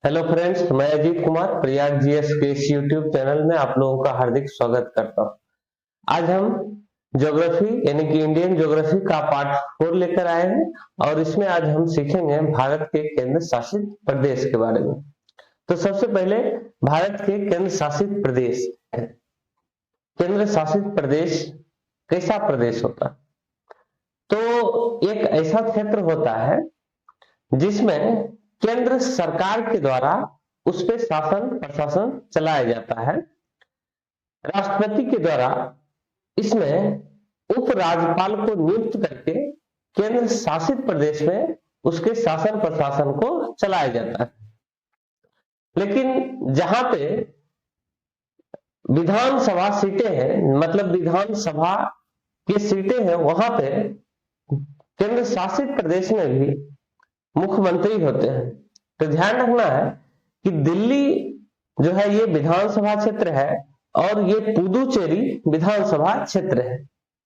Hello friends, मैं Ajit Kumar Prayag GS के इस यूट्यूब चैनल में आप लोगों का हार्दिक स्वागत करता हूं। आज हम ज्योग्राफी यानी कि इंडियन ज्योग्राफी का पार्ट 4 लेकर आए हैं और इसमें आज हम सीखेंगे भारत के केंद्र शासित प्रदेश के बारे में। तो सबसे पहले भारत के केंद्र शासित प्रदेश। केंद्र शासित प्रदेश कैसा प्रदेश होता है? तो एक ऐसा क्षेत्र होता है जिसमें केंद्र सरकार के द्वारा उस पे शासन प्रशासन चलाया जाता है। राष्ट्रपति के द्वारा इसमें उपराज्यपाल को नियुक्त करके केंद्र शासित प्रदेश में उसके शासन प्रशासन को चलाया जाता है। लेकिन जहां पे विधानसभा सीटें हैं, मतलब विधानसभा की सीटें हैं, वहां पे केंद्र शासित प्रदेश में भी मुख्यमंत्री होते हैं। तो ध्यान रखना है कि दिल्ली जो है ये विधानसभा क्षेत्र है और ये पुदुचेरी विधानसभा क्षेत्र है,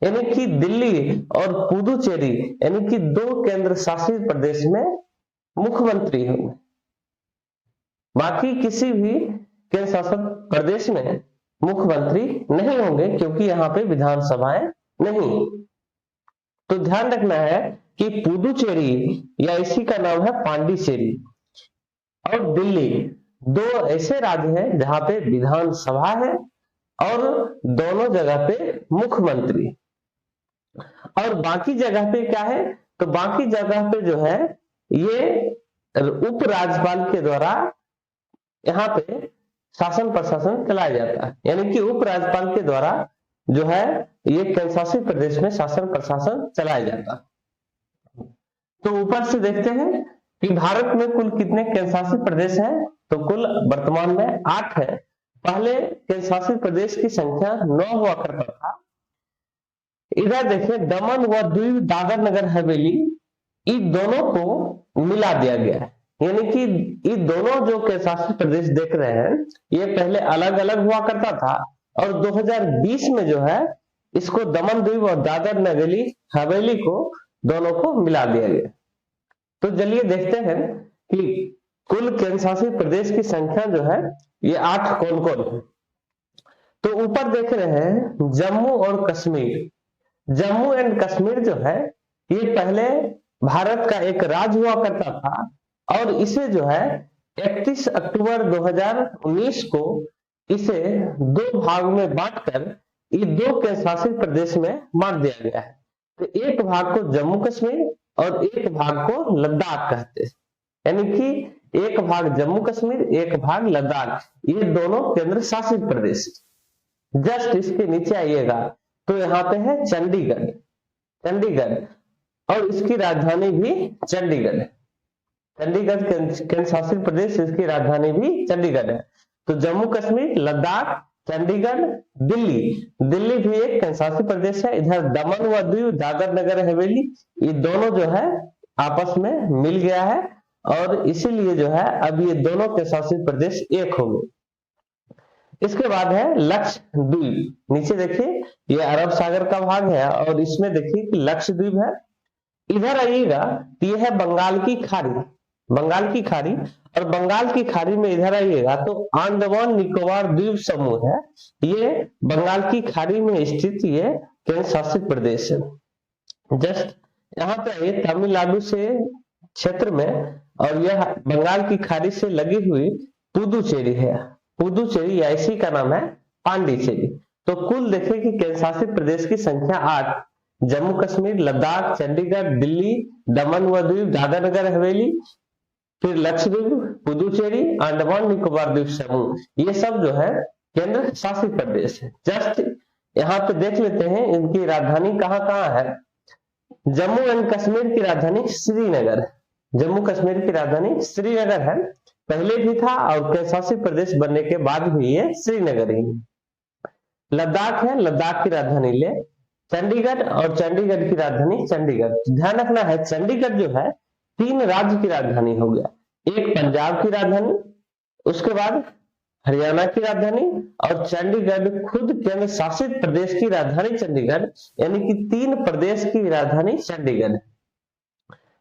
यानी कि दिल्ली और पुदुचेरी यानी कि दो केंद्र शासित प्रदेश में मुख्यमंत्री होंगे। बाकी किसी भी केंद्र शासित प्रदेश में मुख्यमंत्री नहीं होंगे क्योंकि यहाँ पे विधानसभाएं नहीं। तो ध्यान रखना है कि पुदुचेरी या इसी का नाम है पांडिचेरी और दिल्ली दो ऐसे राज्य हैं जहां पे विधानसभा है और दोनों जगह पे मुख्यमंत्री। और बाकी जगह पे क्या है? तो बाकी जगह पे जो है ये उपराज्यपाल के द्वारा यहाँ पे शासन प्रशासन चलाया जाता है, यानी कि उपराज्यपाल के द्वारा जो है ये केंद्र शासित प्रदेश में शासन प्रशासन चलाया जाता है। तो ऊपर से देखते हैं कि भारत में कुल कितने केंद्र शासित प्रदेश हैं? तो कुल वर्तमान में 8 है। पहले केंद्र शासित प्रदेश की संख्या 9 हुआ करता था। इधर देखिए दमन व दीव दादर नगर हवेली इन दोनों को मिला दिया गया है, यानी कि ये दोनों जो केंद्र शासित प्रदेश देख रहे हैं ये पहले अलग अलग हुआ करता था और 2020 में जो है इसको दमन द्वीप और दादर नगर हवेली को दोनों को मिला दिया गया। तो चलिए देखते हैं कि कुल केंद्र शासित प्रदेश की संख्या जो है ये 8 कौन कौन है। तो ऊपर देख रहे हैं जम्मू और कश्मीर। जम्मू एंड कश्मीर जो है ये पहले भारत का एक राज्य हुआ करता था और इसे जो है 31 अक्टूबर 2019 को इसे 2 भाग में बांटकर ये 2 केंद्र शासित प्रदेश में बांट दिया गया है। तो एक भाग को जम्मू कश्मीर और एक भाग को लद्दाख कहते हैं, यानी कि एक भाग जम्मू कश्मीर एक भाग लद्दाख, ये दोनों केंद्र शासित प्रदेश। जस्ट इसके नीचे आइएगा तो यहाँ पे है चंडीगढ़। चंडीगढ़ और इसकी राजधानी भी चंडीगढ़ है। चंडीगढ़ केंद्र शासित प्रदेश, इसकी राजधानी भी चंडीगढ़ है। तो जम्मू कश्मीर, लद्दाख, चंडीगढ़, दिल्ली। दिल्ली भी एक केंद्र शासित प्रदेश है। इधर दमन व दीव दादर नगर हवेली ये दोनों जो है आपस में मिल गया है और इसीलिए जो है अब ये दोनों केंद्र शासित प्रदेश एक हो गए। इसके बाद है लक्षद्वीप। नीचे देखिए ये अरब सागर का भाग है और इसमें देखिए कि लक्षद्वीप है। इधर आइएगा तो यह है बंगाल की खाड़ी। बंगाल की खाड़ी और बंगाल की खाड़ी में इधर आइएगा तो अंडमान निकोबार द्वीप समूह है। ये बंगाल की खाड़ी में स्थित ये केंद्र शासित प्रदेश है। जस्ट यहाँ पे आइए तमिलनाडु से क्षेत्र में और यह बंगाल की खाड़ी से लगी हुई पुदुचेरी है। पुदुचेरी या इसी का नाम है पांडिचेरी। तो कुल देखिए कि केंद्र शासित प्रदेश की संख्या 8, जम्मू कश्मीर, लद्दाख, चंडीगढ़, दिल्ली, दमन व दीव, दादर नगर हवेली, फिर लक्षद्वीप, पुदुचेरी, अंडमान निकोबार द्वीप समूह, ये सब जो है केंद्र शासित प्रदेश है। जस्ट यहाँ पे देख लेते हैं इनकी राजधानी कहाँ कहाँ है। जम्मू एंड कश्मीर की राजधानी श्रीनगर है। जम्मू कश्मीर की राजधानी श्रीनगर है, पहले भी था और केंद्र शासित प्रदेश बनने के बाद भी ये श्रीनगर ही है। लद्दाख है, लद्दाख की राजधानी ले चंडीगढ़ और चंडीगढ़ की राजधानी चंडीगढ़। ध्यान रखना है चंडीगढ़ जो है 3 राज्य की राजधानी हो गया। एक पंजाब की राजधानी, उसके बाद हरियाणा की राजधानी और चंडीगढ़ खुद केंद्र शासित प्रदेश की राजधानी चंडीगढ़, यानी कि 3 प्रदेश की राजधानी चंडीगढ़।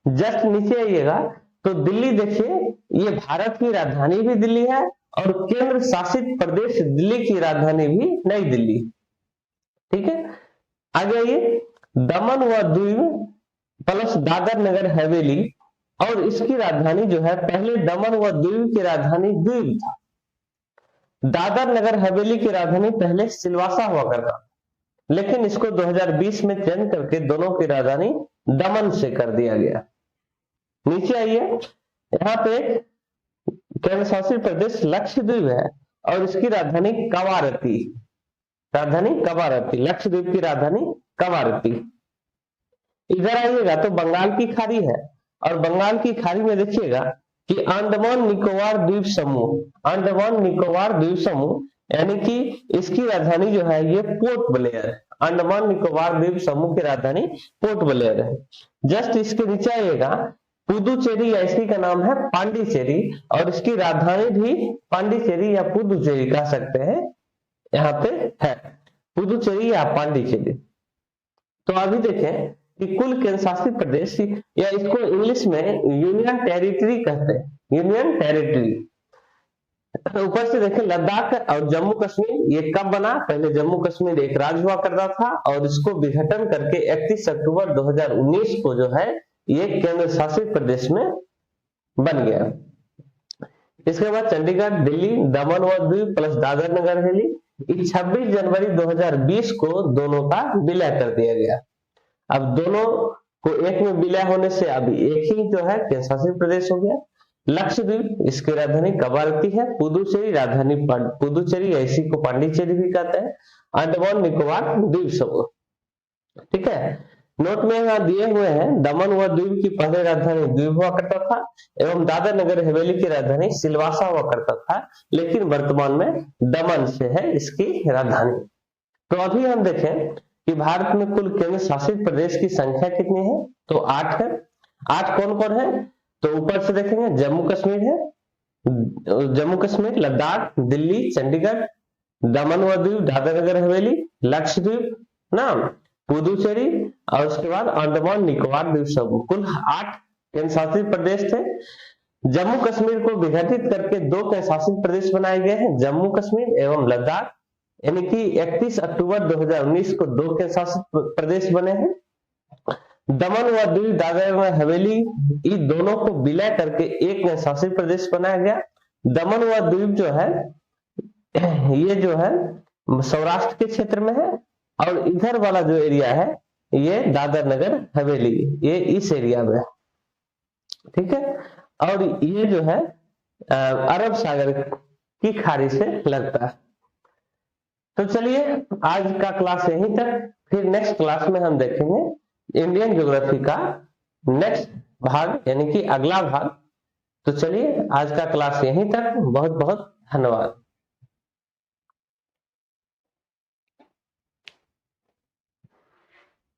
जस्ट नीचे आइएगा तो दिल्ली देखिए, ये भारत की राजधानी भी दिल्ली है और केंद्र शासित प्रदेश दिल्ली की राजधानी भी नई दिल्ली। ठीक है, आगे आइए, दमन व दीव प्लस दादर नगर हवेली, और इसकी राजधानी जो है, पहले दमन व दीव की राजधानी दीव था, दादर नगर हवेली की राजधानी पहले सिलवासा हुआ करता, लेकिन इसको 2020 में चेंज करके दोनों की राजधानी दमन से कर दिया गया। नीचे आइए, यहाँ पे केंद्र शासित प्रदेश लक्षद्वीप है और इसकी राजधानी कवारती, लक्षद्वीप की राजधानी कवारती। इधर आइएगा तो बंगाल की खाड़ी है, और बंगाल की खाड़ी में देखिएगा कि अंडमान निकोबार द्वीप समूह, यानी कि इसकी राजधानी जो है ये पोर्ट ब्लेयर है। अंडमान निकोबार द्वीप समूह की राजधानी पोर्ट ब्लेयर है। जस्ट इसके नीचे आइएगा, पुदुचेरी, या इसी का नाम है पांडिचेरी, और इसकी राजधानी भी पांडिचेरी या पुदुचेरी कह सकते हैं, यहाँ पे है पुदुचेरी या पांडिचेरी। तो अभी देखें कि कुल केंद्र शासित प्रदेश, या इसको इंग्लिश में यूनियन टेरिटरी कहते हैं, यूनियन टेरिटरी। ऊपर से देखें, लद्दाख और जम्मू कश्मीर ये कब बना? पहले जम्मू कश्मीर एक राज्य हुआ करता था और इसको विघटन करके 31 अक्टूबर 2019 को जो है ये केंद्र शासित प्रदेश में बन गया। इसके बाद चंडीगढ़, दिल्ली, दमन व दीव प्लस दादर नगर हवेली, 26 जनवरी 2020 को दोनों का विलय कर दिया गया। अब दोनों को एक में विलय होने से अभी एक ही जो है केंद्र शासित प्रदेश हो गया। लक्षद्वीप, इसकी राजधानी कवारती है, पुदुचेरी राजधानी पुदुचेरी, इसी को पांडिचेरी भी कहते हैं, अंडमान निकोबार द्वीप समूह। ठीक है, नोट में यहाँ दिए हुए हैं, दमन व दीव की पहले राजधानी दीव हुआ करता था एवं दादर नगर हवेली की राजधानी सिलवासा हुआ करता था, लेकिन वर्तमान में दमन से है इसकी राजधानी। तो अभी हम देखें कि भारत में कुल केंद्र शासित प्रदेश की संख्या कितनी है, तो 8 है। 8 कौन कौन है? तो ऊपर से देखेंगे, जम्मू कश्मीर है, जम्मू कश्मीर, लद्दाख, दिल्ली, चंडीगढ़, दमन व दीव, दादर नगर हवेली, लक्षद्वीप, नाम पुदुचेरी, और उसके बाद अंडमान निकोबार द्वीप समूह। कुल 8 केंद्र शासित प्रदेश थे। जम्मू कश्मीर को विघटित करके 2 केंद्र शासित प्रदेश बनाए गए हैं, जम्मू कश्मीर एवं लद्दाख, यानी कि 31 अक्टूबर 2019 को 2 केंद्र शासित प्रदेश बने हैं। दमन व दीव, दादर व हवेली, इन दोनों को विलय करके एक केंद्र शासित प्रदेश बनाया गया। दमन व दीव जो है ये जो है सौराष्ट्र के क्षेत्र में है, और इधर वाला जो एरिया है ये दादर नगर हवेली, ये इस एरिया में। ठीक है, और ये जो है अरब सागर की खाड़ी से लगता है। तो चलिए आज का क्लास यहीं तक, फिर नेक्स्ट क्लास में हम देखेंगे इंडियन ज्योग्राफी का नेक्स्ट भाग, यानी कि अगला भाग। तो चलिए आज का क्लास यहीं तक, बहुत बहुत धन्यवाद।